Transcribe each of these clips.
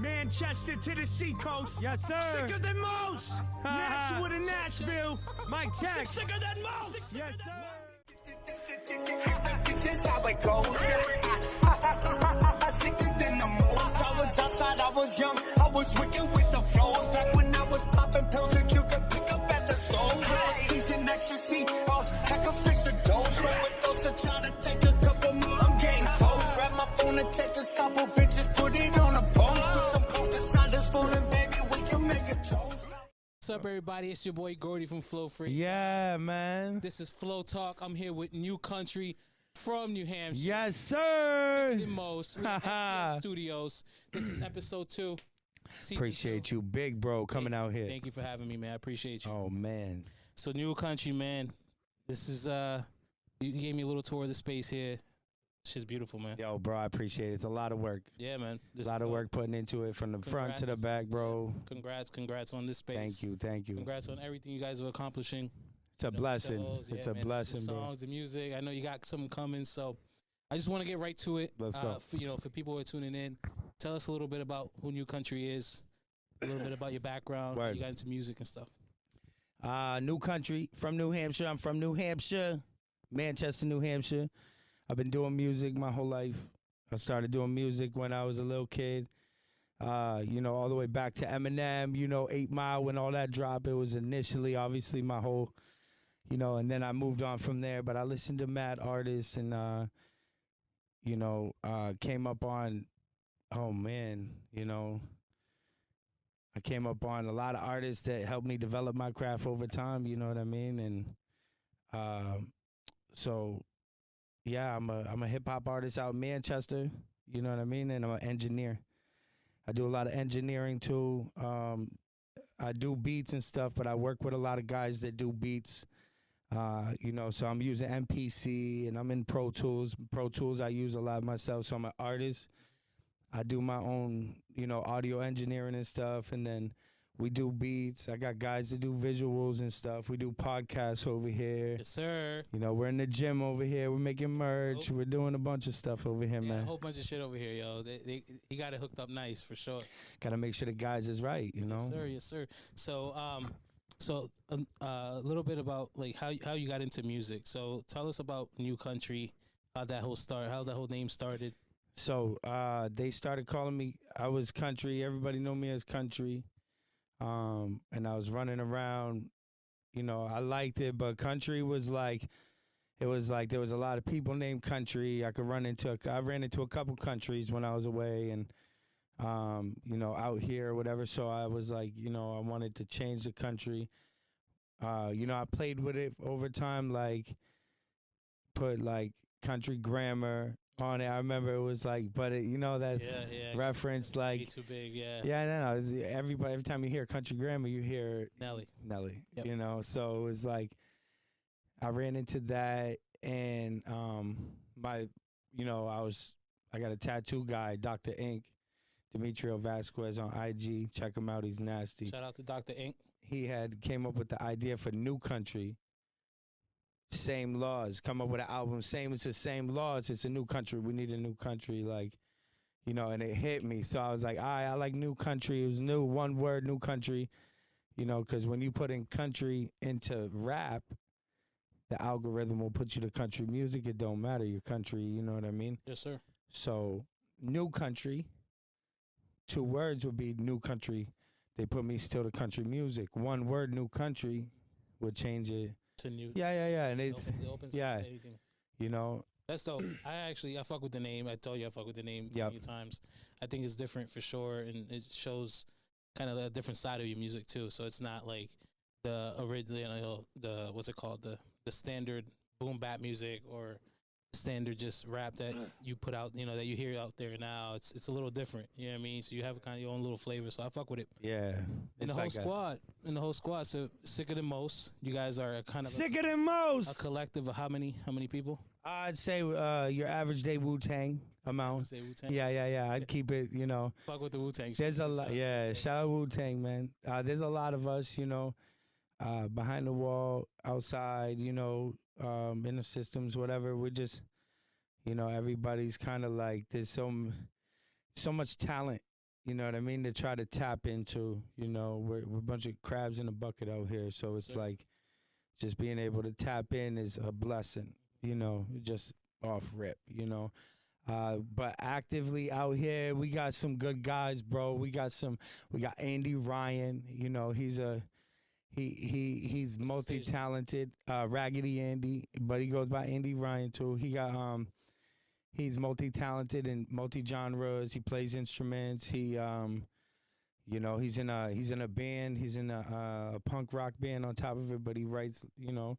Manchester to the seacoast. Yes, sir. Sicker than most. Nashville to Nashville. Mic check. Sicker than most. Yes, sir. This is how it goes. Sicker than the most. I was outside, I was young, I was wicked with the flows. Back when I was popping pills that you could pick up at the store. He's an ecstasy, I could fix the dose. Roll with those to try to take a couple more. I'm getting close. Grab my phone and take a couple bitches, put it on a post. Put some coke inside this fool and baby, we can make a toast. What's up, everybody? It's your boy GORDI from Flow Free. Yeah, man. This is Flow Talk. I'm here with New Country from New Hampshire. Yes, sir. The most. We're at STF Studios. This is episode 2. Appreciate you, big bro, coming out here. Thank you for having me, man. I appreciate you. Oh, man. So, New Country, man. This is, you gave me a little tour of the space here. Shit's beautiful, man. Yo, bro, I appreciate it. It's a lot of work. Yeah, man. A lot of work putting into it from the front to the back, bro. Congrats on this space. Thank you. Congrats on everything you guys are accomplishing. It's a blessing. It's a blessing, the bro. songs, the music. I know you got something coming, so I just want to get right to it. Let's go. For people who are tuning in, tell us a little bit about who New Country is, a little bit about your background, how you got into music and stuff. New Country from New Hampshire. I'm from New Hampshire, Manchester, New Hampshire. I've been doing music my whole life. I started doing music when I was a little kid. All the way back to Eminem, 8 Mile when all that dropped. It was initially, obviously, my whole, and then I moved on from there. But I listened to mad artists and, came up on, I came up on a lot of artists that helped me develop my craft over time, you know what I mean? And yeah, I'm a hip-hop artist out in Manchester, you know what I mean? And I'm an engineer. I do a lot of engineering, too. I do beats and stuff, but I work with a lot of guys that do beats, so I'm using MPC, and I'm in Pro Tools. Pro Tools I use a lot myself, so I'm an artist. I do my own, audio engineering and stuff, and then we do beats. I got guys that do visuals and stuff. We do podcasts over here. Yes, sir. We're in the gym over here. We're making merch. We're doing a bunch of stuff over here, man. A whole bunch of shit over here, yo. He got it hooked up nice, for sure. Got to make sure the guys is right, Yes, sir. So, a little bit about like how you got into music. So, tell us about New Country, how that whole name started. So, they started calling me. I was Country. Everybody know me as Country. And I was running around, I liked it, but Country was like, there was a lot of people named Country. I ran into a couple countries when I was away and, out here or whatever. So I was like, I wanted to change the Country. I played with it over time, like put like Country Grammar on it. I remember it was like, but that's reference like too big, yeah. Yeah, no. Every time you hear Country Grammar, you hear Nelly. Yep. So it was like I ran into that, and I got a tattoo guy, Dr. Ink, Demetrio Vasquez on IG. Check him out, he's nasty. Shout out to Dr. Ink. He came up with the idea for New Country. Same laws. Come up with an album. It's the same laws. It's a new country. We need a new country, and it hit me. So I was like, all right, I like New Country. It was new, one word, New Country. Because when you put in country into rap, the algorithm will put you to country music. It don't matter. Your country, you know what I mean? Yes, sir. So New Country, 2 words would be New Country. They put me still to country music. One word, New Country, would change it. To new. Yeah. And it opens up to anything. That's dope. I fuck with the name. I told you I fuck with the name many times. I think it's different for sure, and it shows kind of a different side of your music too. So it's not like the original, the what's it called, the standard boom bap music or standard just rap that you put out, that you hear out there now. It's a little different. You know what I mean? So you have kind of your own little flavor. So I fuck with it. Yeah. And the whole squad. So Sicker Than Most. You guys are kind of Sicker Than Most. A collective of how many people? I'd say your average day Wu-Tang amount. Say Wu-Tang? Yeah. I'd keep it, Fuck with the Wu-Tang. There's a lot. Yeah. Shout out Wu-Tang, man. There's a lot of us, behind the wall, outside, in the systems, whatever. We're just, everybody's kind of like, there's so much talent you know what I mean, to try to tap into. You know, we're a bunch of crabs in a bucket out here, so it's like just being able to tap in is a blessing. You know, just off rip. You know. But actively out here, we got some good guys, bro. We got Andy Ryan. You know, he's multi-talented, Raggedy Andy, but he goes by Andy Ryan too. He's multi-talented and multi-genres. He plays instruments. He you know, he's in a band. He's in a punk rock band on top of it, but he writes, you know,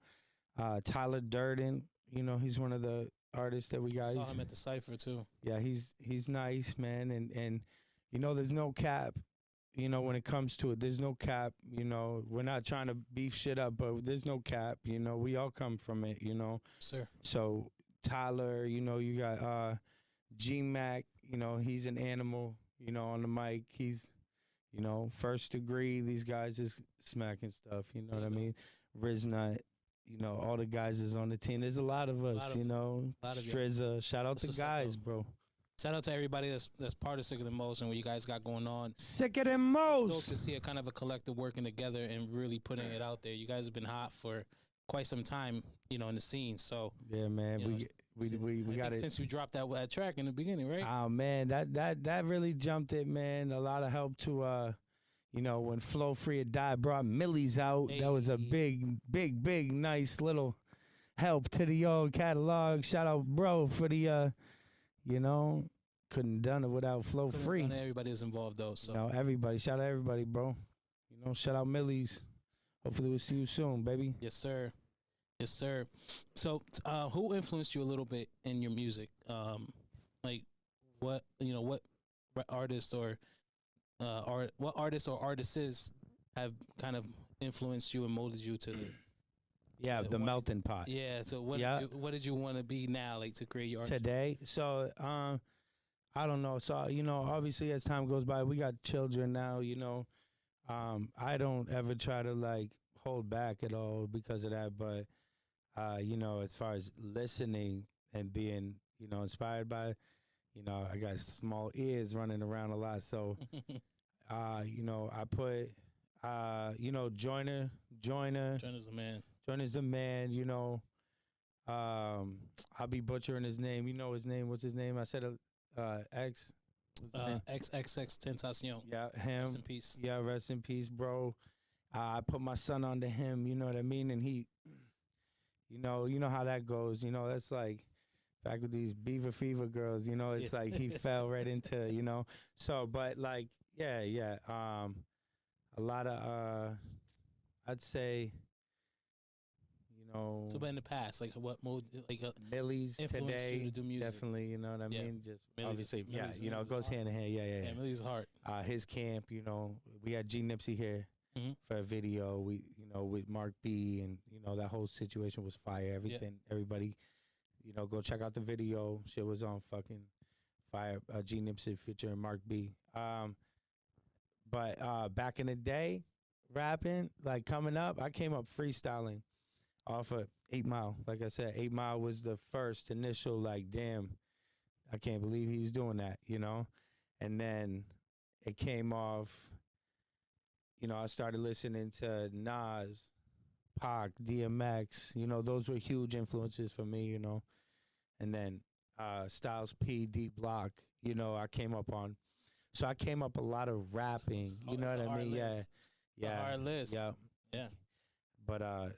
Tyler Durden, you know, he's one of the artists that we got. Saw him at the Cypher too. Yeah, he's nice, man, and you know, there's no cap. You know, when it comes to it, there's no cap. You know, we're not trying to beef shit up, but there's no cap. You know, we all come from it. You know, sir. So Tyler, you know, you got G Mac. You know, he's an animal. You know, on the mic, he's, you know, First Degree. These guys is smacking stuff. You know what I mean? Riznut. You know, all the guys is on the team. There's a lot of us, you know. Strizza. Shout out to guys, bro. Shout out to everybody that's part of Sicker Than Most and what you guys got going on. Sicker Than Most. It's dope to see a kind of a collective working together and really putting it out there. You guys have been hot for quite some time, you know, in the scene. So yeah, man, we got it since you dropped that track in the beginning, right? Oh man, that really jumped it, man. A lot of help to you know, when Flow Free had died, brought Millie's out. Hey. That was a big, nice little help to the old catalog. Shout out, bro, for the, you know, couldn't done it without Flow Free. Everybody is involved, though. So. You know, everybody. Shout out everybody, bro. You know, shout out Millie's. Hopefully we'll see you soon, baby. Yes, sir. Yes, sir. So who influenced you a little bit in your music? Like, what artist or... what artists or artists have kind of influenced you and molded you to the melting pot? Yeah. So what did you want to be now, like, to create your art today? So I don't know. So, you know, obviously as time goes by, we got children now. You know, I don't ever try to like hold back at all because of that. But you know, as far as listening and being, you know, inspired by. You know, I got small ears running around a lot. So, you know, I put, you know, Joyner. Joyner's the man. Joyner's the man, you know. I'll be butchering his name. You know his name. What's his name? I said X. XXX Tentacion. Yeah, him. Rest in peace. Yeah, rest in peace, bro. I put my son onto him, you know what I mean? And he, you know how that goes. You know, that's like, back with these Beaver Fever girls, you know, it's like he fell right into, you know. So, but like, yeah. A lot of, I'd say, you know. So, but in the past, like what mode, like Millie's influenced today, you to do music? definitely, you know what I mean? Just Millie's, obviously, you know, it goes hand in hand. Yeah. Millie's heart. His camp, you know, we had G Nipsey here for a video. We, you know, with Mark B, and you know that whole situation was fire. Everything, everybody. You know, go check out the video. Shit was on fucking fire. G Nipsey featuring Mark B. But back in the day, rapping, like coming up, I came up freestyling off of 8 Mile. Like I said, 8 Mile was the first initial, like, damn, I can't believe he's doing that, you know? And then it came off, you know, I started listening to Nas, Pac, DMX, you know, those were huge influences for me, you know. And then Styles P, D Block, you know, I came up on. So I came up a lot of rapping, you know what I mean? List. Yeah. Hard list. Yeah. But I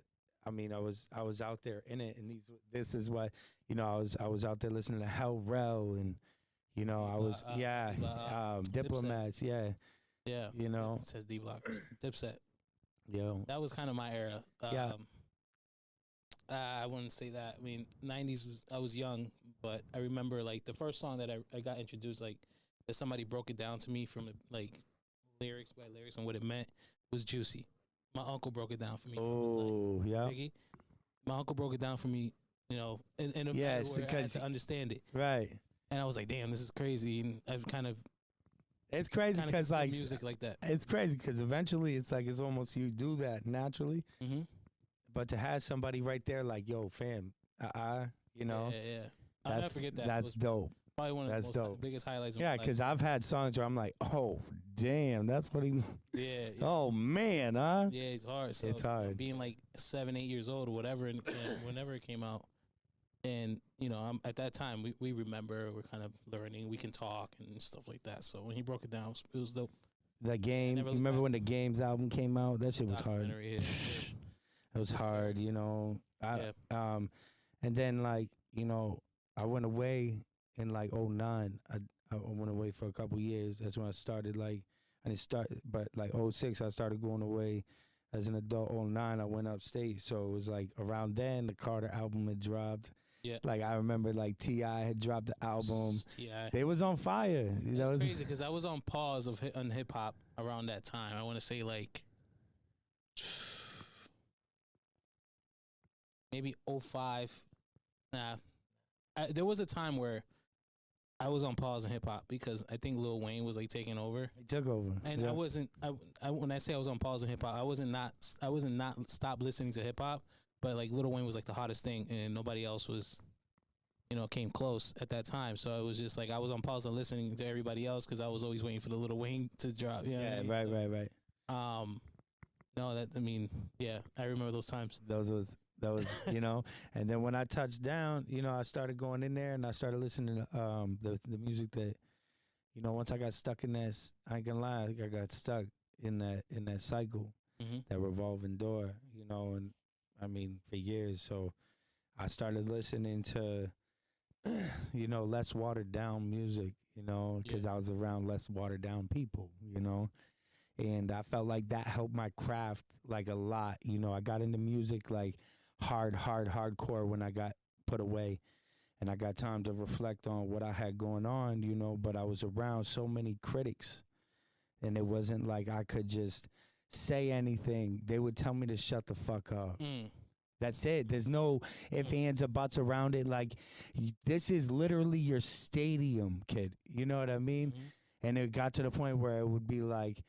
mean, I was out there in it, and this is what, you know, I was out there listening to Hell Rel, and you know, I was Diplomats, Yeah. You know, it says D Block, Dipset. Yo, that was kind of my era. I wouldn't say that. I mean, 90s I was young, but I remember like the first song that I got introduced, like that somebody broke it down to me from like lyrics by lyrics and what it meant was Juicy. My uncle broke it down for me. Oh, like, yeah. Biggie. My uncle broke it down for me, you know, in a manner where I had to understand it. Right. And I was like, damn, this is crazy. And I've kind of. It's crazy because like music like that. It's crazy because eventually it's like it's almost you do that naturally. Mm-hmm. But to have somebody right there like, yo, fam, you know. Yeah. I'll never forget that. That's dope. Probably one of That's the most dope. biggest highlights. Yeah, because I've had songs where I'm like, oh, damn, that's what he. Yeah. Oh man, huh? Yeah, it's hard. So, It's hard. Being like 7, 8 years old or whatever, and whenever it came out, and at that time we remember we're kind of learning. We can talk and stuff like that. So when he broke it down, it was dope. The Game. You remember when the Games album came out? That shit was hard. It was hard, and then like I went away in like '09. I went away for a couple years. That's when I started like I didn't start, but like '06 I started going away as an adult. '09 I went upstate, so it was like around then the Carter album had dropped. Yeah, like I remember like T.I. had dropped the album. T.I. They was on fire. That's crazy because I was on pause on hip hop around that time. I want to say like maybe '05. There was a time where I was on pause in hip hop because I think Lil Wayne was like taking over. He took over, and I wasn't. When I say I was on pause in hip hop, I wasn't not stop listening to hip hop. But like Lil Wayne was like the hottest thing, and nobody else was, came close at that time. So it was just like I was on pause and listening to everybody else because I was always waiting for the Lil Wayne to drop. Yeah, right. No, I remember those times. That was and then when I touched down, I started going in there and I started listening to the music that, once I got stuck in that, I ain't gonna lie, I got stuck in that cycle, that revolving door, and I mean for years. So I started listening to, less watered down music, because I was around less watered down people, and I felt like that helped my craft like a lot. I got into music like hardcore when I got put away, and I got time to reflect on what I had going on, but I was around so many critics, and it wasn't like I could just say anything. They would tell me to shut the fuck up. That's it. There's no ifs, ands, or buts around it. Like, this is literally your stadium, kid. You know what I mean? And it got to the point where it would be like,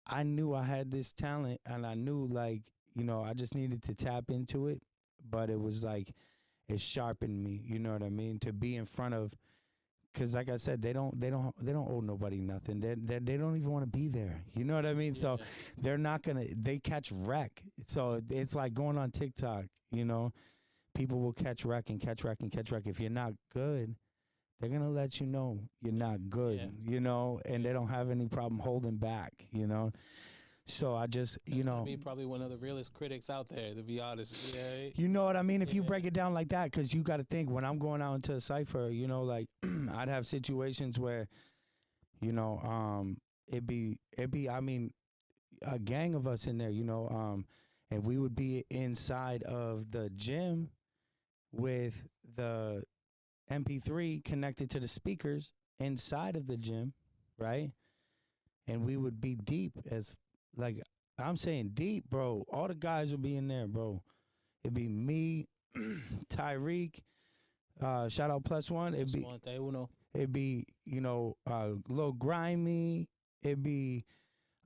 I knew I had this talent, and I knew like, I just needed to tap into it. But it was like, it sharpened me. You know what I mean? To be in front of, because like I said, they don't owe nobody nothing. They don't even want to be there. You know what I mean? Yeah. So they're not gonna. They catch wreck. So it's like going on TikTok. People will catch wreck and catch wreck and catch wreck. If you're not good, they're gonna let you know you're not good. And they don't have any problem holding back. So I just, be probably one of the realest critics out there, to be honest. Yeah. You know what I mean? If you break it down like that, because you got to think, when I'm going out into a cypher, like I'd have situations where, it'd be, I mean, a gang of us in there, and we would be inside of the gym with the MP3 connected to the speakers inside of the gym, right? And we would be deep as, like, I'm saying deep, bro. All the guys would be in there, bro. It'd be me, Tyreek, shout out +1. It'd be, Lil Grimy. It'd be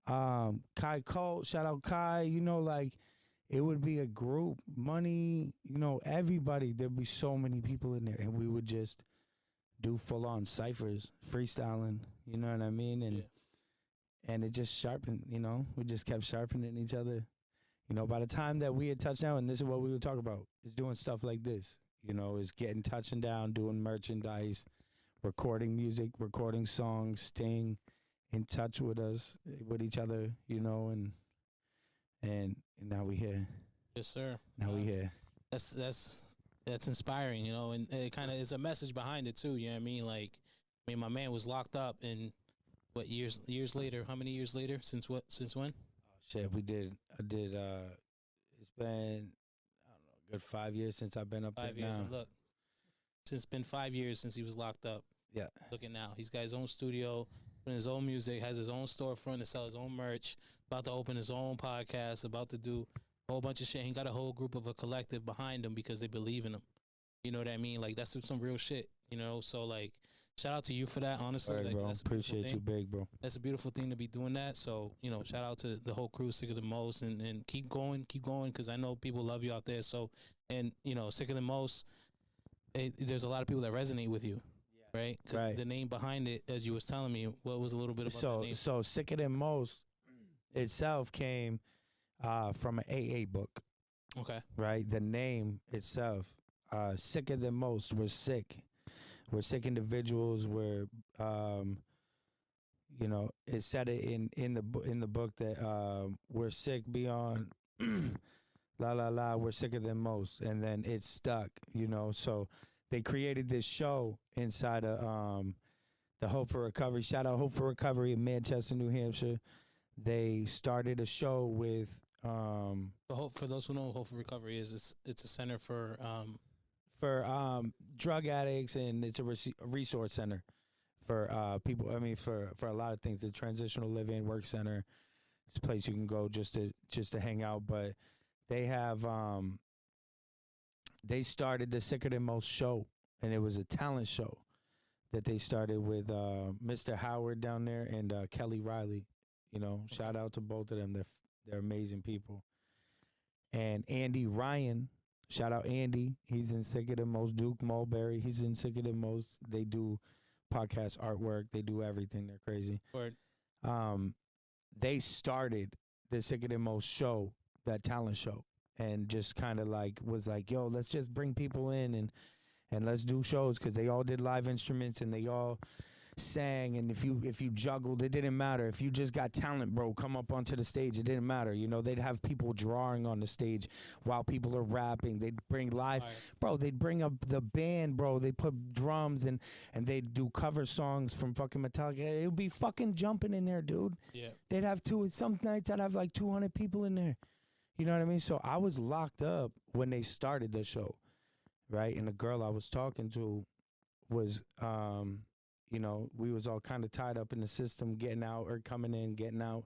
Kai Colt, shout out Kai. Like, it would be a group, Money, everybody. There'd be so many people in there, and we would just do full on ciphers, freestyling. You know what I mean? And it just sharpened, we just kept sharpening each other. By the time that we had touched down, and this is what we would talk about, is doing stuff like this, is getting touching down, doing merchandise, recording music, recording songs, staying in touch with us, with each other, and now we here. Yes, sir. Now we here. That's inspiring, and it kind of is a message behind it too. You know what I mean? Like, my man was locked up, and what years later? How many years later? Since when? Oh, shit, I did. It's been, I don't know, a good 5 years since I've been up there. 5 years. Now. And look, it's been 5 years since he was locked up. Yeah. Look at now. He's got his own studio, doing his own music, has his own storefront to sell his own merch, about to open his own podcast, about to do a whole bunch of shit. He got a whole group of a collective behind him because they believe in him. You know what I mean? Like, that's some real shit, So, like, shout out to you for that, honestly. Right, like, bro. That's Appreciate you, big bro. That's a beautiful thing to be doing that. So, shout out to the whole crew, Sicker the Most, and keep going, because I know people love you out there. So, and, Sicker the Most, there's a lot of people that resonate with you. right? Because the name behind it, as you was telling me, what was a little bit about that name? So Sicker Than Most itself came from an AA book. Okay. Right? The name itself, Sicker Than Most. We're sick. We're sick individuals. We're, you know, it said it in the book that we're sick beyond we're sicker than most, and then it stuck, you know. So they created this show inside of the Hope for Recovery. Shout out Hope for Recovery in Manchester, New Hampshire. They started a show with for those who know what Hope for Recovery is, it's a center for drug addicts, and it's a resource center for people. I mean, for a lot of things. The transitional living work center. It's a place you can go just to hang out. But they have they started the Sicker Than Most show, and it was a talent show that they started with Mr. Howard down there and Kelly Riley. You know, shout out to both of them. They're amazing people. And Andy Ryan, shout out Andy. He's in Sicker Than Most. Duke Mulberry, he's in Sicker Than Most. They do podcast artwork. They do everything. They're crazy. Word. They started the Sicker Than Most show, that talent show, and just kind of like was like, yo, let's just bring people in and let's do shows, because they all did live instruments and they all sang, and if you juggled, it didn't matter. If you just got talent, bro, come up onto the stage, it didn't matter. You know, they'd have people drawing on the stage while people are rapping. They'd bring live, bro, they'd bring up the band, bro. They put drums and they'd do cover songs from fucking Metallica. It would be fucking jumping in there, dude. Yeah. They'd have some nights I'd have like 200 people in there. You know what I mean? So I was locked up when they started the show, right? And the girl I was talking to was you know, we was all kind of tied up in the system, getting out or coming in, getting out.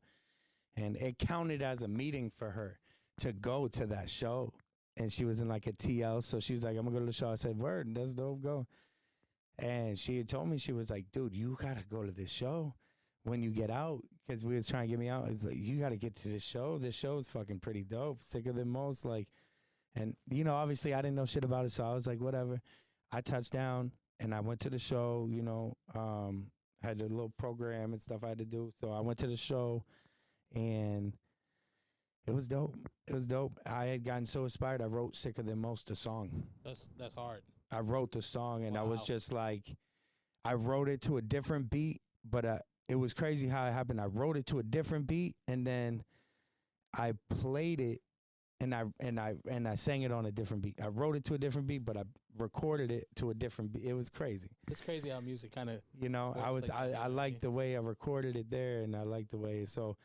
And it counted as a meeting for her to go to that show. And she was in like a TL. So she was like, I'm going to go to the show. I said, word, that's dope, go. And she had told me, she was like, dude, you got to go to this show when you get out. Because we was trying to get me out. It's like, you got to get to this show. This show is fucking pretty dope. Sicker Than Most. Like, and, you know, obviously I didn't know shit about it. So I was like, whatever. I touched down. And I went to the show, you know, had a little program and stuff I had to do. So I went to the show, and it was dope. It was dope. I had gotten so inspired, I wrote Sicker Than Most, the song. That's hard. I wrote the song, and wow. I was just like, I wrote it to a different beat, but it was crazy how it happened. I wrote it to a different beat, and then I played it, and I sang it on a different beat. I wrote it to a different beat, but I recorded it to a different beat. It was crazy. It's crazy how music kind of, you know, I liked the way I recorded it there, and I liked the way. So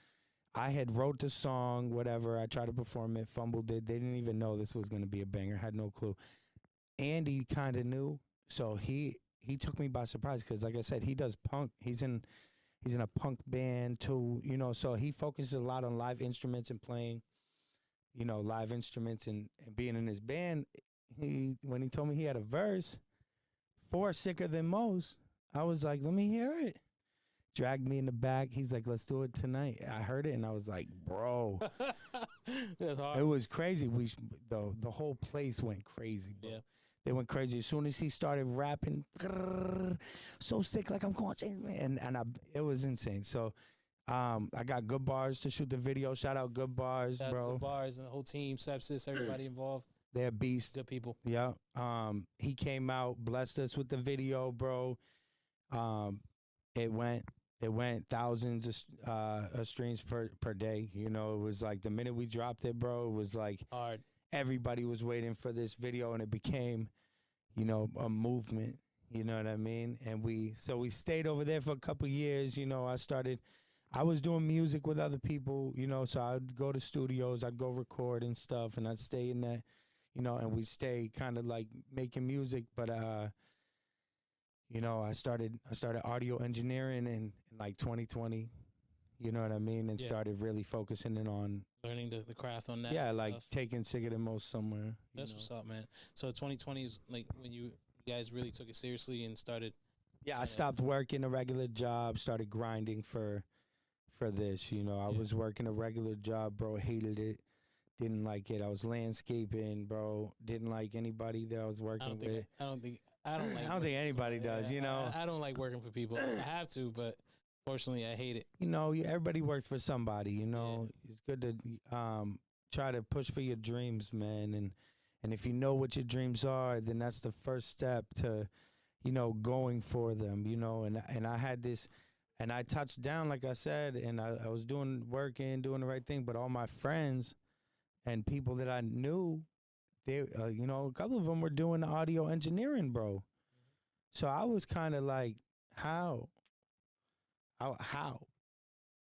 I had wrote the song, whatever. I tried to perform it, fumbled it. They didn't even know this was going to be a banger. Had no clue. Andy kind of knew, so he took me by surprise, because like I said, he does punk. He's in a punk band too, you know, so he focuses a lot on live instruments and playing, you know, live instruments and being in his band. When he told me he had a verse for Sicker Than Most, I was like, let me hear it. Dragged me in the back. He's like, let's do it tonight. I heard it, and I was like, bro. That's hard. It was crazy. The whole place went crazy, bro. Yeah. They went crazy. As soon as he started rapping, so sick, like I'm going to change, man. And it was insane. So I got Good Bars to shoot the video. Shout out Good Bars, bro. Good Bars and the whole team, Sepsis, everybody involved. They're beasts. Good people. Yeah. He came out, blessed us with the video, bro. It went thousands of streams per day. You know, it was like the minute we dropped it, bro, it was like hard. Everybody was waiting for this video, and it became, you know, a movement. You know what I mean? And we stayed over there for a couple years. You know, I was doing music with other people, you know, so I'd go to studios, I'd go record and stuff, and I'd stay in that, you know, and we'd stay kind of like making music. But, you know, I started audio engineering in like 2020, you know what I mean, and started really focusing in on learning the craft on that. Yeah, like stuff. Taking Sicker Than Most somewhere. That's what's up, man. So 2020 is like when you guys really took it seriously and started. Yeah, I stopped working a regular job, started grinding for this, you know. I was working a regular job, bro, hated it, didn't like it. I was landscaping, bro, didn't like anybody that I was working with. I don't think I don't like. I don't think anybody does. You know, I don't like working for people. I have to, but fortunately, I hate it. You know, everybody works for somebody. You know, it's good to try to push for your dreams, man. And if you know what your dreams are, then that's the first step to, you know, going for them. You know, and I had this, and I touched down, like I said, and I was doing the right thing, but all my friends and people that I knew, they, you know, a couple of them were doing the audio engineering, bro. So I was kind of like, how?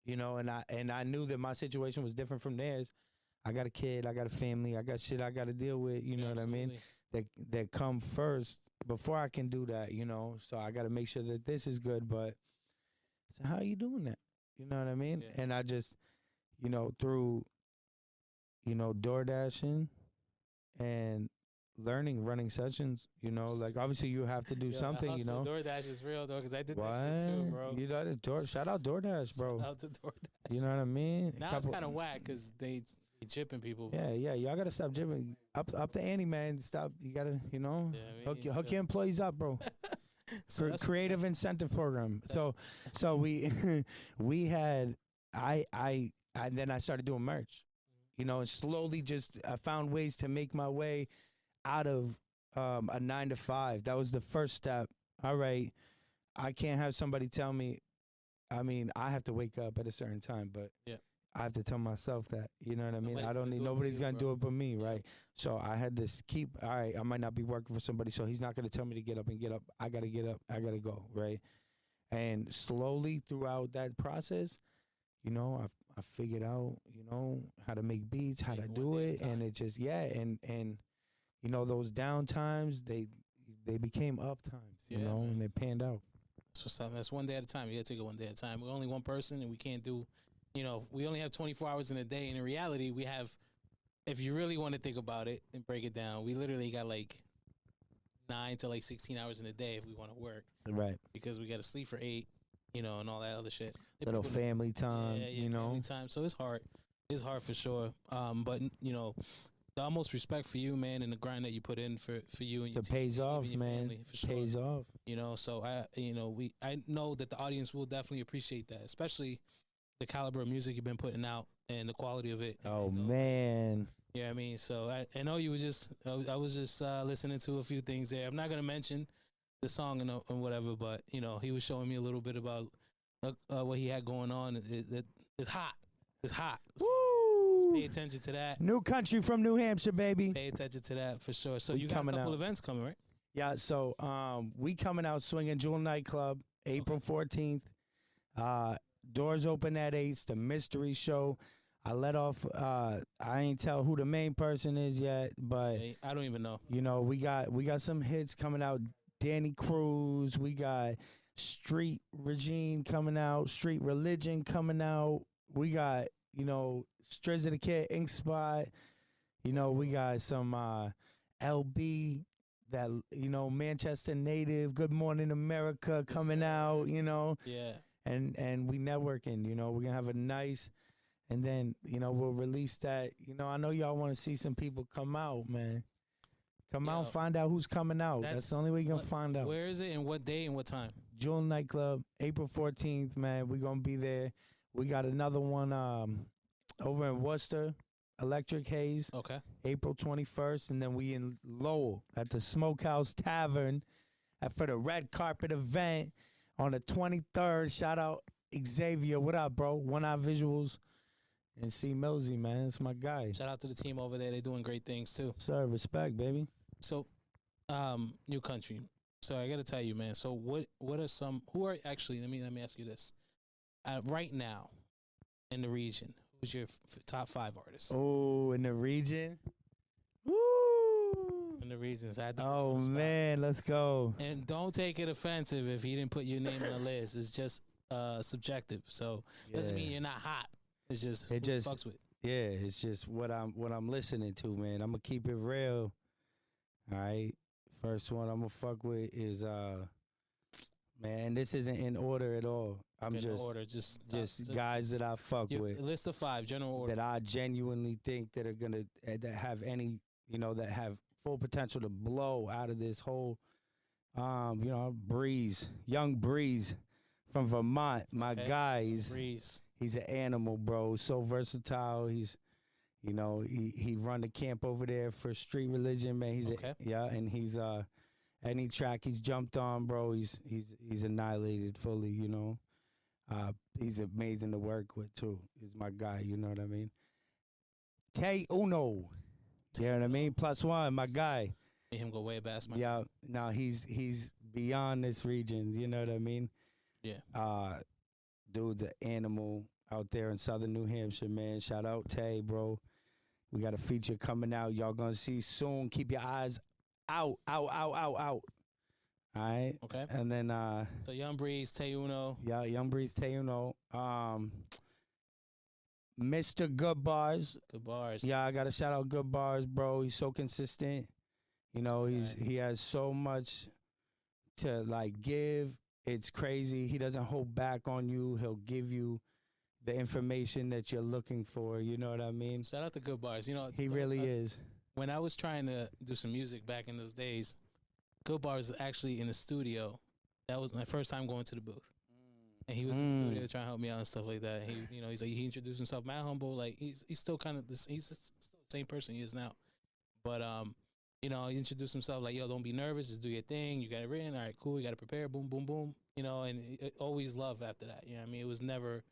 You know, and I knew that my situation was different from theirs. I got a kid, I got a family, I got shit I got to deal with, you know what I mean? That come first before I can do that, you know? So I got to make sure that this is good, but so how are you doing that? You know what I mean? Yeah. And I just, you know, through, you know, DoorDashing and running sessions, you know, like obviously you have to do something, you know. DoorDash is real though, because I did that shit too, bro. You know, shout out DoorDash, bro. Shout out to DoorDash. You know what I mean? Now it's kind of whack because they chipping people. Yeah, y'all gotta stop chipping. Up the ante, man. Stop. You gotta, you know, hook your employees up, bro. So creative incentive program. So we had then I started doing merch, you know, and slowly just I found ways to make my way out of a 9 to 5. That was the first step. All right, I can't have somebody tell me. I mean, I have to wake up at a certain time, but I have to tell myself that. You know what I mean? Nobody's gonna do it but me, right? So I had to keep. All right, I might not be working for somebody, so he's not gonna tell me to get up and get up. I gotta get up. I gotta go, right? And slowly throughout that process, you know, I figured out, you know, how to make beats, how to do it, and it just and you know, those down times they became up times, you know, and they panned out. That's one day at a time. You gotta take it one day at a time. We're only one person, and we can't do. You know, we only have 24 hours in a day. And in reality, we have, if you really want to think about it and break it down, we literally got like 9 to like 16 hours in a day if we want to work. Right. Because we got to sleep for 8, you know, and all that other shit. Little family time, you know. Family time. So it's hard. It's hard for sure. But, you know, the utmost respect for you, man, and the grind that you put in for you and your team. It pays off, man. Family, for sure. Pays off. You know, so I know that the audience will definitely appreciate that, especially the caliber of music you've been putting out and the quality of it. Oh, man. Yeah, I mean, so I know you were just, I was just listening to a few things there. I'm not going to mention the song and whatever, but, you know, he was showing me a little bit about what he had going on. It's hot. It's hot. Woo! So pay attention to that. New country from New Hampshire, baby. Pay attention to that for sure. So you got a couple events coming, right? Yeah, so we coming out swinging Jewel Nightclub, April 14th. Doors open at 8. It's the mystery show. I let off. I ain't tell who the main person is yet, but I don't even know. You know, we got some hits coming out. Danny Cruz. We got Street Regime coming out. Street Religion coming out. We got, you know, Strizza the Kid, Ink Spot. You know, we got some LB, that, you know, Manchester native. Good Morning America coming out. You know. Yeah. And we networking, you know, we're gonna have a nice, and then, you know, we'll release that. You know, I know y'all want to see some people come out, man. Come out, find out who's coming out. That's the only way you can find out. Where is it and what day and what time? Jewel Nightclub, April 14th, man. We're gonna be there. We got another one over in Worcester, Electric Haze. Okay. April 21st, and then we in Lowell at the Smokehouse Tavern for the red carpet event. On the 23rd, shout out Xavier. What up, bro? One Eye Visuals. And C. Millsy, man. It's my guy. Shout out to the team over there. They're doing great things, too. Sir, respect, baby. So, new country. So, I got to tell you, man. So, what are some... Who are... Actually, let me ask you this. Right now, in the region, who's your top 5 artists? Oh, in the region? Woo! In the regions. Oh, man, let's go. And don't take it offensive if he didn't put your name on the list. It's just subjective. So doesn't mean you're not hot. It's just who fucks with. Yeah, it's just what I'm listening to, man. I'm gonna keep it real. All right. First one I'm gonna fuck with is man, this isn't in order at all. I'm just guys that I fuck with. List of 5, general order. That I genuinely think that are gonna that have any, you know, that have full potential to blow out of this whole Breeze, young Breeze from Vermont. My guy, Breeze. He's an animal, bro. So versatile. He's, he run the camp over there for Street Religion, man. And he's any track he's jumped on, bro. He's annihilated fully, He's amazing to work with too. He's my guy, you know what I mean? Tay Uno. You know what I mean? +1, my guy. Made him go way past my Yeah, no, he's beyond this region, you know what I mean? Yeah. Dude's an animal out there in southern New Hampshire, man. Shout out Tay, bro. We got a feature coming out. Y'all gonna see soon. Keep your eyes out. All right. Okay. And then so Young Breeze, Tay Uno. Yeah, Young Breeze, Tay Uno. Mr. Good Bars. Good Bars. Yeah, I gotta shout out Good Bars, bro. He's so consistent. He has so much to like give. It's crazy. He doesn't hold back on you. He'll give you the information that you're looking for. You know what I mean? Shout out to Good Bars. He really is. When I was trying to do some music back in those days, Good Bars was actually in the studio. That was my first time going to the booth. And he was in the studio trying to help me out and stuff like that. He's like, he introduced himself, mad humble. Like he's still kind of he's still the same person he is now. But he introduced himself like, yo, don't be nervous, just do your thing. You got it written, all right, cool. You got to prepare, boom, boom, boom. And it always love after that. You know what I mean? It was never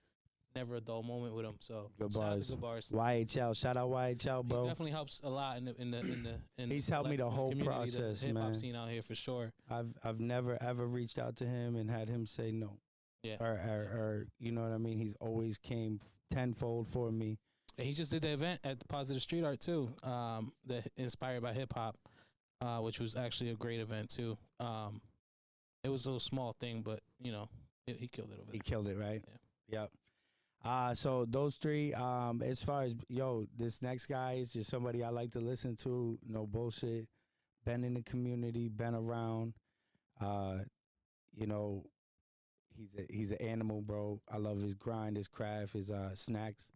a dull moment with him. So Good shout out Bars. to Good Bars. YHL, shout out YHL, bro. He definitely helps a lot in He's helped me the whole process, the hip-hop man. scene out here for sure. I've never ever reached out to him and had him say no. Yeah. Or you know what I mean? He's always came tenfold for me. And he just did the event at the Positive Street Art too, that inspired by hip hop, which was actually a great event too. It was a little small thing, but he killed it over there. He killed it, right? Yeah. Yep. So those three, as far as this next guy is just somebody I like to listen to. No bullshit. Been in the community, been around. He's an animal, bro. I love his grind, his craft, his snacks.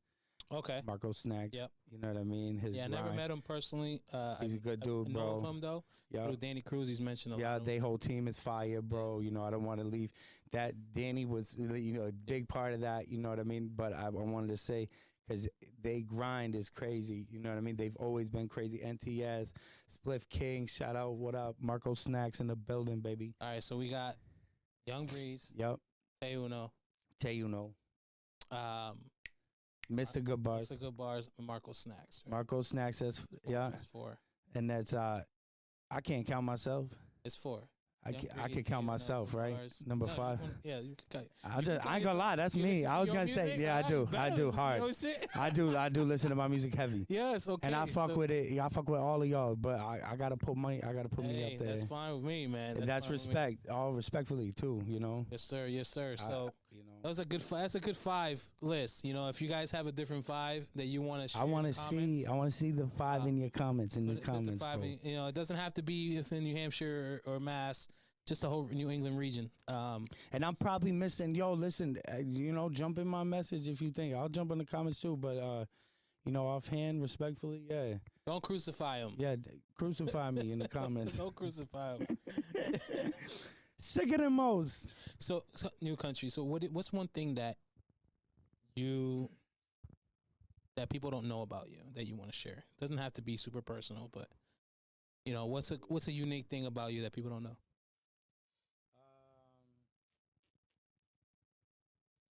Okay. Marco Snacks. Yep. You know what I mean? His I never met him personally. He's a good dude, I bro. know of him though. Yeah. Through Danny Cruz, he's mentioned a lot. Yeah, their whole team is fire, bro. I don't want to leave. That Danny was, a big part of that. You know what I mean? But I wanted to say, because they grind is crazy. You know what I mean? They've always been crazy. NTS, Spliff King, shout out, what up? Marco Snacks in the building, baby. All right, so we got Young Breeze. Yep. Tay Uno. Mr. Good Bars. Mr. Good Bars, Marco Snacks. Right? Marco Snacks, that's, yeah. That's 4. And that's, I can't count myself. It's 4. I can count myself, right? Number 5. Yeah, you can count. I ain't gonna lie, that's me. I was gonna say, yeah, I do hard. I do listen to my music heavy. Yes, okay. And I fuck with it. I fuck with all of y'all, but I gotta put me up there. That's fine with me, man. That's respect, all respectfully too. Yes, sir. So that was a good. That's a good 5 list. If you guys have a different 5 that you want to share, I want to see the 5 in your comments. Bro. It doesn't have to be within New Hampshire or Mass. Just the whole New England region. And I'm probably missing. Listen, jump in my message if you think. I'll jump in the comments too. But offhand, respectfully, yeah. Don't crucify him. Yeah, crucify me in the comments. Don't crucify him. Sicker than most. So New Country. So what's one thing that people don't know about you that you want to share? It doesn't have to be super personal, but what's a unique thing about you that people don't know?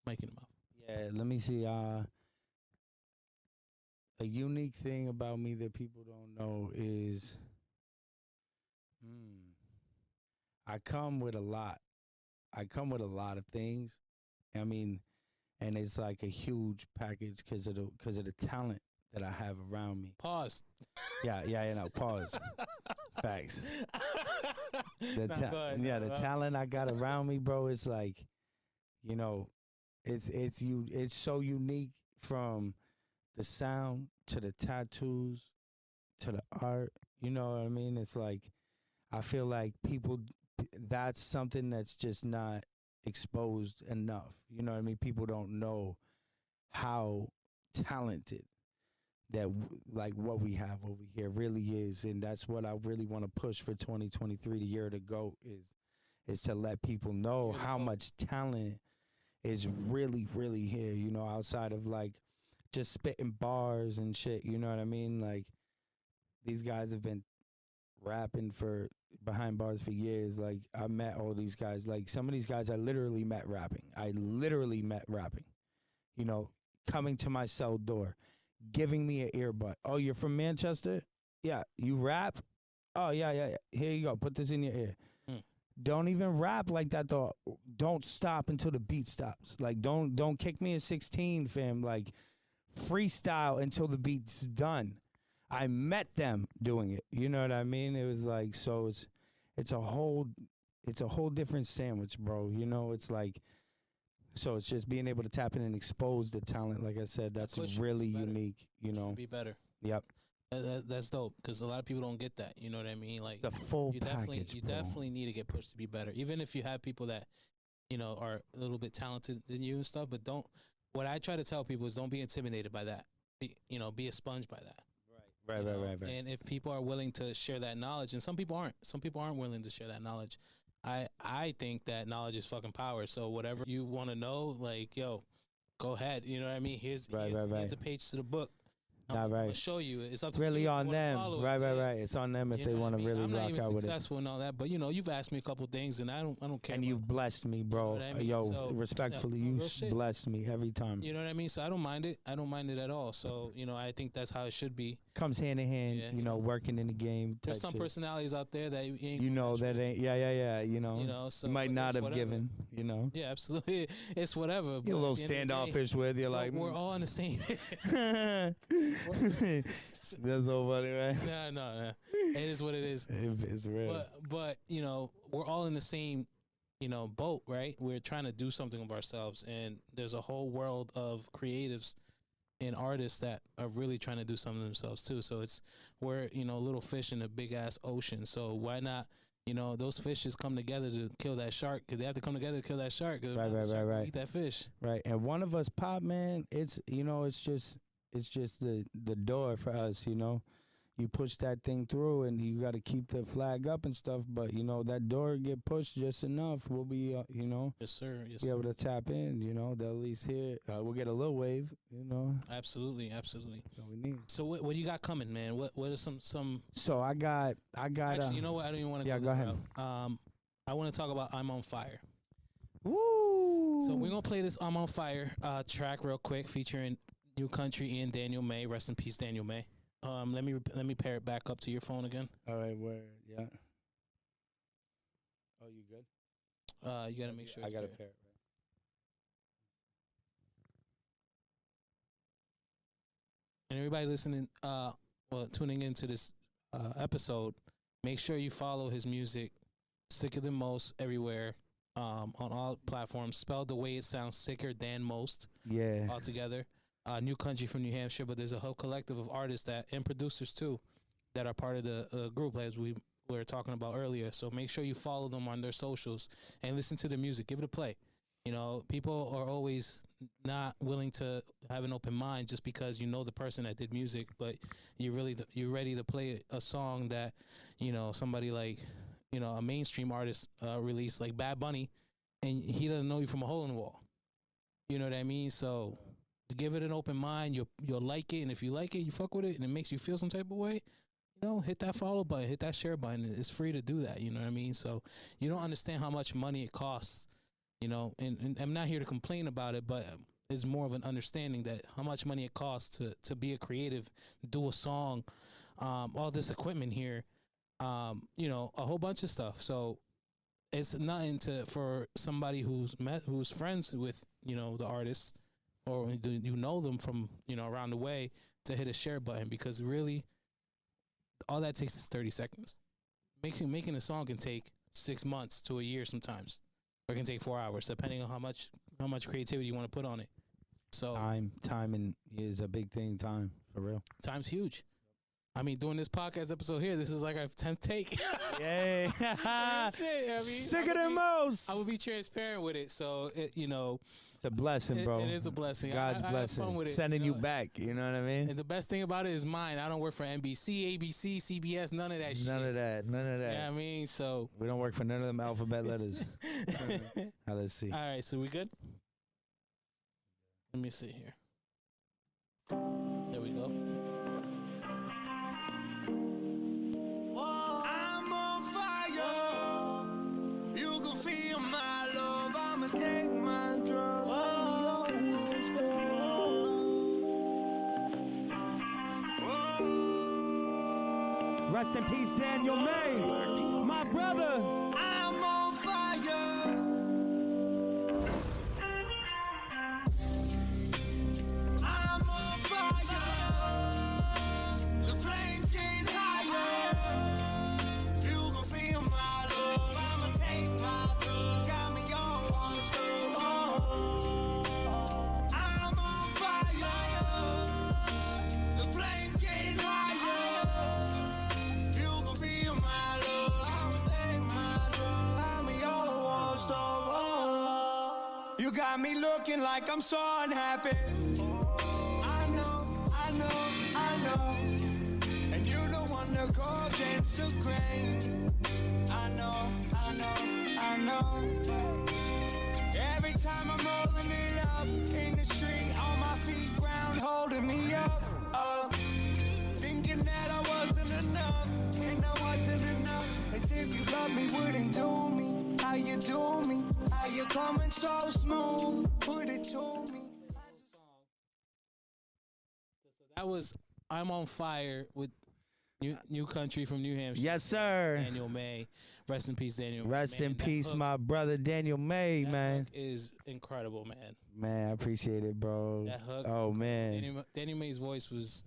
Making them up. Yeah, let me see. A unique thing about me that people don't know is I come with a lot. I come with a lot of things. I mean, and it's like a huge package because of the talent that I have around me. Pause. Yeah, pause. Facts. The talent I got around me, bro, it's like, it's so unique, from the sound to the tattoos to the art. You know what I mean? It's like, I feel like that's something that's just not exposed enough. You know what I mean? People don't know how talented that what we have over here really is, and that's what I really want to push for 2023, the year to go, is is to let people know how much talent is really, really here, you know, outside of like just spitting bars and shit, you know what I mean? Like, these guys have been rapping for behind bars for years. Like, I met all these guys. Like, some of these guys I literally met rapping. You know, coming to my cell door, giving me an earbud. Oh, you're from Manchester? Yeah. You rap? Oh, yeah. Here you go. Put this in your ear. Don't even rap like that though. Don't stop until the beat stops. Like, don't kick me at 16, fam. Like, freestyle until the beat's done. I met them doing it. You know what I mean? It was like, so it's a whole different sandwich, bro. You know, it's like, so it's just being able to tap in and expose the talent. Like I said, that's really unique. You know, be better. Yep. That's dope because a lot of people don't get that. You know what I mean? Like the full package. You definitely need to get pushed to be better. Even if you have people that, you know, are a little bit talented than you and stuff, but don't. What I try to tell people is don't be intimidated by that. Be a sponge by that. Right. And if people are willing to share that knowledge, and some people aren't willing to share that knowledge. I think that knowledge is fucking power. So whatever you want to know, like, yo, go ahead. You know what I mean? Here's a page to the book. I'm gonna show you. It's up to really you on them. Right. It's on them if they want to really I'm rock not even out with it. successful and all that, but you know, you've asked me a couple things, and I don't care. And you've blessed me, bro. You know what I mean? Yo, So, respectfully, you blessed me every time. You know what I mean? So I don't mind it. I don't mind it at all. So you know, I think that's how it should be. Comes hand in hand. Yeah, you know, working in the game. There's some personalities out there that you ain't. You know that ain't. Yeah. You know. So you might not have given. You know. Yeah, absolutely. It's whatever. You're a little standoffish with. You're like, we're all on the same. That's so funny, right? No. It is what it is. It's real. But you know, we're all in the same, you know, boat, right? We're trying to do something of ourselves, and there's a whole world of creatives and artists that are really trying to do something themselves too. So we're, you know, little fish in a big ass ocean. So why not? You know, those fishes come together to kill that shark because they have to come together to kill that shark. Right. Eat that fish. Right. And one of us pop, man. It's, you know, it's just the door for us, you know. You push that thing through and you got to keep the flag up and stuff, but you know that door get pushed just enough, we'll be you know, yes sir, be able to tap in, you know. They'll at least hear we'll get a little wave, you know. Absolutely. That's all we need. So what do you got coming, man? What are some So I got actually, you know what, I don't even want to go ahead. I want to talk about I'm on Fire. Woo! So we're gonna play this I'm on Fire track real quick featuring New Country and Daniel May. Rest in peace, Daniel May. Let me pair it back up to your phone again. All right, yeah. Oh, you good? You gotta make sure. I gotta pair it. Right. And everybody listening, tuning into this episode, make sure you follow his music, Sicker Than Most, everywhere, on all platforms. Spelled the way it sounds, Sicker Than Most. Yeah. All together. New Country from New Hampshire, but there's a whole collective of artists and producers too that are part of the group, as we were talking about earlier. So make sure you follow them on their socials and listen to the music. Give it a play. You know, people are always not willing to have an open mind just because you know the person that did music, but you're ready to play a song that, you know, somebody like, you know, a mainstream artist released, like Bad Bunny, and he doesn't know you from a hole in the wall. You know what I mean? So give it an open mind. You'll like it, and if you like it, you fuck with it, and it makes you feel some type of way, you know, hit that follow button, hit that share button. It's free to do that. You know what I mean? So you don't understand how much money it costs. You know, and I'm not here to complain about it, but it's more of an understanding that how much money it costs to be a creative, do a song, all this equipment here, you know, a whole bunch of stuff. So it's nothing for somebody who's friends with, you know, the artist, or you know them from, you know, around the way, to hit a share button, because really all that takes is 30 seconds. Making a song can take 6 months to a year sometimes, or it can take 4 hours, depending on how much creativity you want to put on it. So time is a big thing. Time, for real. Time's huge. I mean, doing this podcast episode here, this is like our 10th take. Yeah. Shit, I mean, Sicker than most. I would be transparent with it, so It's a blessing, bro. It is a blessing. God's blessing. I have fun with it, Sending you back. You know what I mean? And the best thing about it is mine. I don't work for NBC, ABC, CBS, none of that shit. None of that. None of that. Yeah, I mean, so We don't work for none of them alphabet letters. Now, let's see. all right, so we good? Let me see here. There we go. I'm on fire. You can feel my love. I'ma take my drugs. Rest in peace, Daniel May. My brother. I'm on fire. I'm on fire. The flames get higher. You can feel my love. I'ma take my drugs. Got me on one stroke. I'm on fire. The flames get higher. You can feel my love. I'ma take my drugs. Got me on one stroke. You got me looking like I'm so unhappy. I know. And you don't wanna go against the grain. I know. Every time I'm rolling it up in the street, on my feet, ground holding me up. Thinking that I wasn't enough, and I wasn't enough. As if you love me, wouldn't do me. How you do me? How you coming so smooth? Put it to me. That was I'm on Fire with New Country from New Hampshire. Yes, sir. Daniel May. Rest in peace, Daniel. Rest Man, in that peace, hook- my brother Daniel May, that man. hook is incredible, man. Man, I appreciate it, bro. That hook. Oh, man. Daniel May's voice was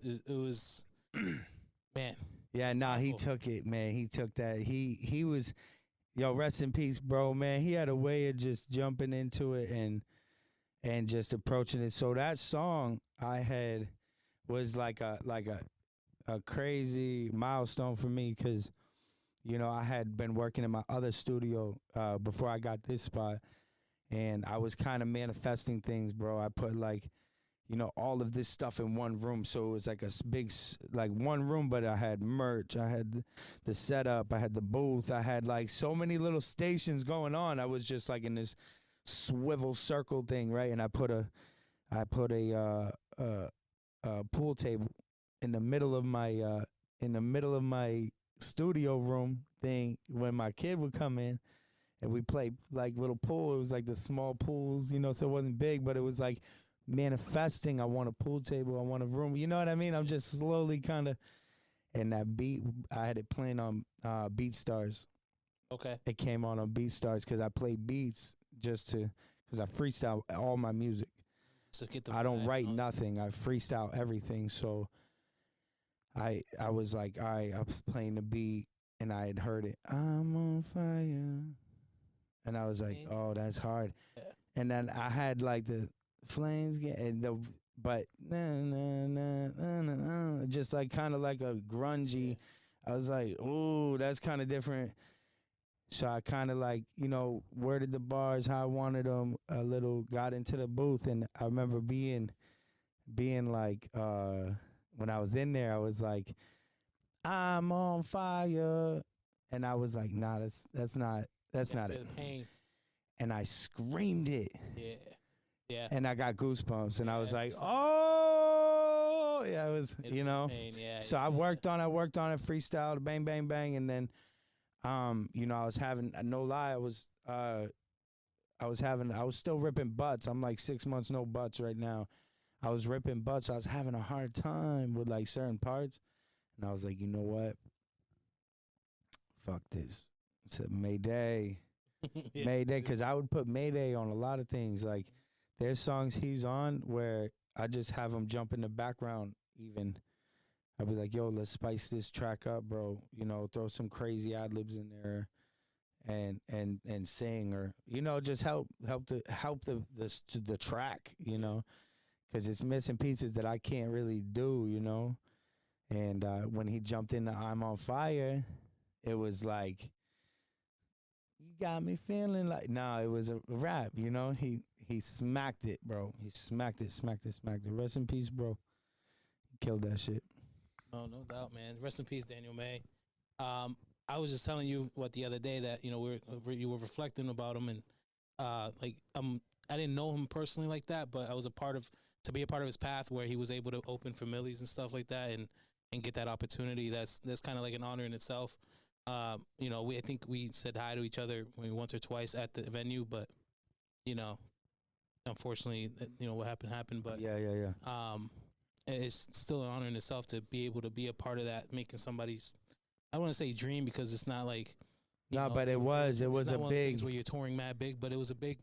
man. Yeah, nah, he Powerful. took it, man. He took that. He was, yo, rest in peace, bro, man. He had a way of just jumping into it and just approaching it. So that song I had was like a crazy milestone for me because, you know, I had been working in my other studio before I got this spot, and I was kind of manifesting things, bro. I put like, you know, all of this stuff in one room. So it was like a big, like one room, but I had merch. I had the setup. I had the booth. I had like so many little stations going on. I was just like in this swivel circle thing, right? And I put a pool table in the middle of my studio room thing when my kid would come in, and we played like little pool. It was like the small pools, you know, so it wasn't big, but it was like manifesting. I want a pool table. I want a room. You know what I mean? I'm just slowly kind of, and that beat, I had it playing on BeatStars. Okay. It came on BeatStars because I play beats because I freestyle all my music. So get the I don't write on. nothing. I freestyle everything. So I was like, all right, I was playing the beat and I had heard it. I'm on fire. And I was like, oh, that's hard. Yeah. And then I had like the flames just like kind of like a grungy. I was like, ooh, that's kind of different. So I kind of like, you know, worded the bars how I wanted them a little, got into the booth. And I remember being like, when I was in there, I was like, I'm on fire. And I was like, nah, that's not it. Pain. And I screamed it. Yeah. Yeah. And I got goosebumps. And I was like, it's- oh, yeah, it was, It's you know. pain, yeah. So I worked on it, freestyled, bang, bang, bang. And then, you know, I was having, no lie, I was still ripping butts. I'm like 6 months, no butts right now. I was ripping butts. So I was having a hard time with like certain parts. And I was like, you know what? Fuck this. I said, Mayday. Yeah. Mayday. Because I would put Mayday on a lot of things. Like, there's songs he's on where I just have him jump in the background even. I'll be like, yo, let's spice this track up, bro. You know, throw some crazy ad-libs in there and sing, or, you know, just help the track, you know, because it's missing pieces that I can't really do, you know. And when he jumped into I'm on Fire, it was like, you got me feeling like, no, it was a rap, you know? He smacked it, bro. He smacked it. Rest in peace, bro. He killed that shit. No doubt, man. Rest in peace, Daniel May. I was just telling you the other day that, you know, you were reflecting about him, and I didn't know him personally like that, but I was to be a part of his path where he was able to open for Millies and stuff like that, and get that opportunity. That's kind of like an honor in itself. You know, I think we said hi to each other once or twice at the venue, but, you know, unfortunately, you know, what happened. But yeah. It's still an honor in itself to be able to be a part of that, making somebody's, I don't want to say dream, because it's not like, no, but it was a big, where you're touring mad big, but it was a big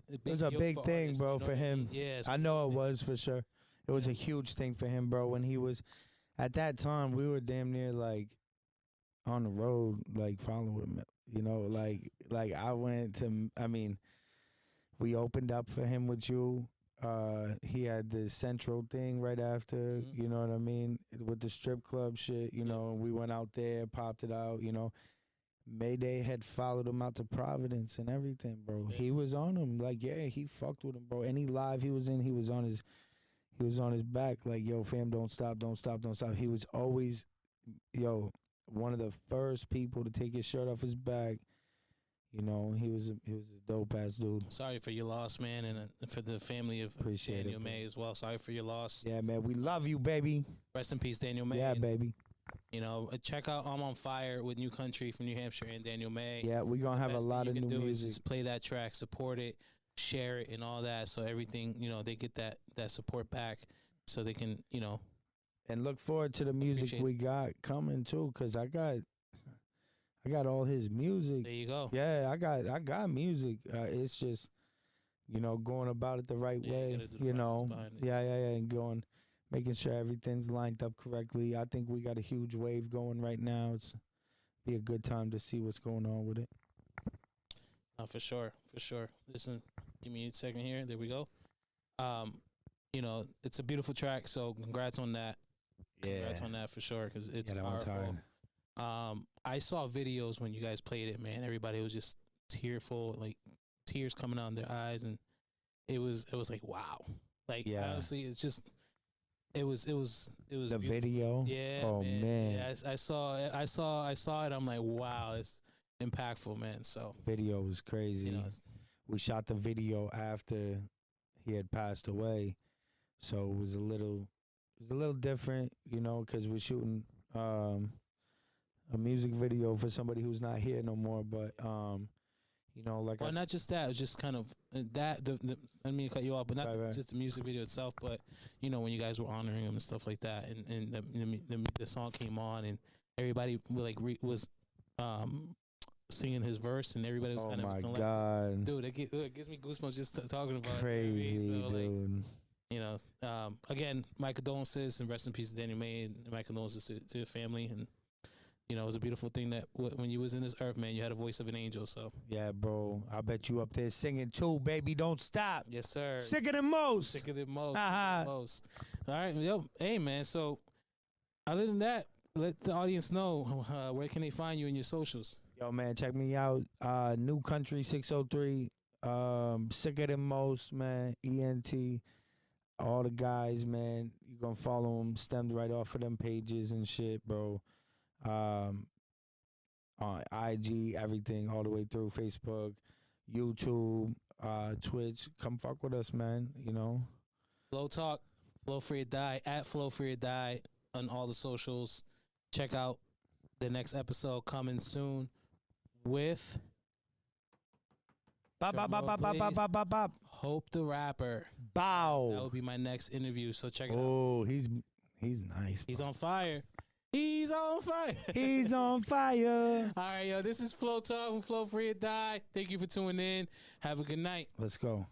thing, bro, you know for him. Yeah, I know it was, for sure. It was a huge thing for him, bro. When he was, at that time, we were damn near like on the road, like following him, you know, like I went to, I mean, we opened up for him with you. He had the Central thing right after, you know what I mean, with the strip club shit, you know. We went out there, popped it out, you know. Mayday had followed him out to Providence and everything, bro. He was on him, like, yeah, he fucked with him, bro. Any live he was in, he was on his back, like, yo, fam, don't stop. He was always, yo, one of the first people to take his shirt off his back. You know, he was a dope ass dude. Sorry for your loss, man, and for the family of Daniel May as well. Sorry for your loss. Yeah, man, we love you, baby. Rest in peace, Daniel May. Yeah, baby. You know, check out I'm on Fire with New Country from New Hampshire and Daniel May. Yeah, we're gonna have a lot of new music. Just play that track, support it, share it, and all that. So everything, you know, they get that support back, so they can, you know. And look forward to the music we got coming too, cause I got all his music. There you go. Yeah, I got music. It's just, you know, going about it the right way. You know, yeah, and making sure everything's lined up correctly. I think we got a huge wave going right now. It's be a good time to see what's going on with it. For sure. Listen, give me a second here. There we go. You know, it's a beautiful track. So congrats on that. Yeah. Congrats on that for sure, because it's powerful. I saw videos when you guys played it, man. Everybody was just tearful, like tears coming out in their eyes, and it was like, wow. Like, honestly, it's just it was the beautiful. Video. Yeah. Oh man. Yeah, I saw it. I'm like, wow, it's impactful, man. So video was crazy. You know, we shot the video after he had passed away, so it was a little different, you know, because we're shooting a music video for somebody who's not here no more. But you know, like, well, not just that, it was just kind of that. I didn't mean to cut you off, but not just the music video itself, but, you know, when you guys were honoring him and stuff like that, and the song came on, and everybody was singing his verse, and everybody was kind of, oh my god, dude, it gives me goosebumps just talking about crazy, it. You know what I mean? So, dude. like, you know, again, my condolences, and rest in peace to Daniel May, and my condolences to the family. And, you know, it was a beautiful thing that when you was in this earth, man, you had a voice of an angel. So yeah, bro, I bet you up there singing too, baby. Don't stop. Yes, sir. Sicker than most. Sicker than most. All right, yo, hey, man. So other than that, let the audience know where can they find you in your socials. Yo, man, check me out. New Country 603. Sicker than most, man. ENT. All the guys, man. You gonna follow them. Stemmed right off of them pages and shit, bro. On IG, everything, all the way through Facebook, YouTube, Twitch. Come fuck with us, man. You know. Flow Talk, Flow Free or Die, at Flow Free or Die on all the socials. Check out the next episode coming soon with Hope the Rapper. Bow. That will be my next interview, so check it out. Oh, he's nice, bro. He's on fire. He's on fire. He's on fire. All right, yo, this is Flow Talk from Flow Free or Die. Thank you for tuning in. Have a good night. Let's go.